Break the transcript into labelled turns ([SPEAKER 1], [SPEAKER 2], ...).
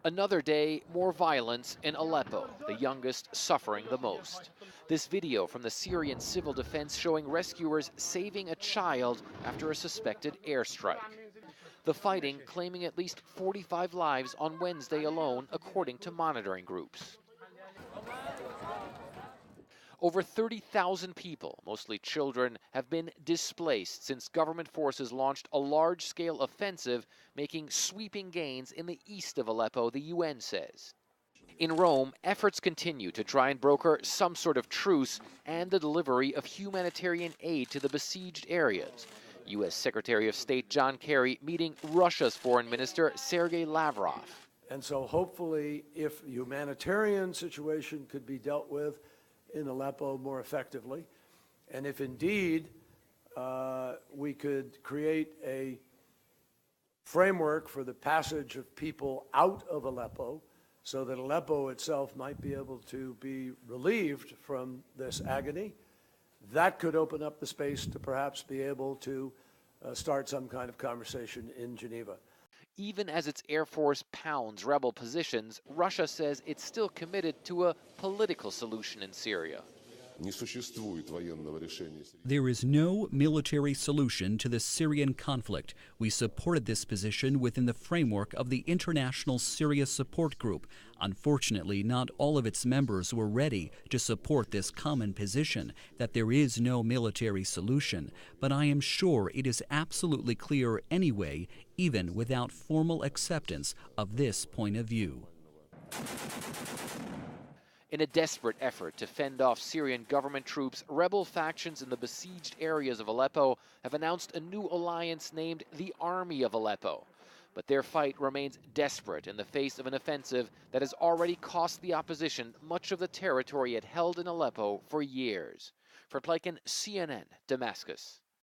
[SPEAKER 1] Another day, more violence in Aleppo, the youngest suffering the most. This video from the Syrian civil defense showing rescuers saving a child after a suspected airstrike. The fighting claiming at least 45 lives on Wednesday alone, according to monitoring groups. Over 30,000 people, mostly children, have been displaced since government forces launched a large-scale offensive, making sweeping gains in the east of Aleppo, the UN says. In Rome, efforts continue to try and broker some sort of truce and the delivery of humanitarian aid to the besieged areas. U.S. Secretary of State John Kerry meeting Russia's Foreign Minister Sergei Lavrov.
[SPEAKER 2] And so hopefully, if the humanitarian situation could be dealt with in Aleppo more effectively, and if indeed we could create a framework for the passage of people out of Aleppo so that Aleppo itself might be able to be relieved from this agony, that could open up the space to perhaps be able to start some kind of conversation in Geneva.
[SPEAKER 1] Even as its Air Force pounds rebel positions, Russia says it's still committed to a political solution in Syria.
[SPEAKER 3] There is no military solution to the Syrian conflict. We supported this position within the framework of the International Syria Support Group. Unfortunately, not all of its members were ready to support this common position that there is no military solution. But I am sure it is absolutely clear anyway, even without formal acceptance of this point of view.
[SPEAKER 1] In a desperate effort to fend off Syrian government troops, rebel factions in the besieged areas of Aleppo have announced a new alliance named the Army of Aleppo. But their fight remains desperate in the face of an offensive that has already cost the opposition much of the territory it held in Aleppo for years. For Pleiken, CNN, Damascus.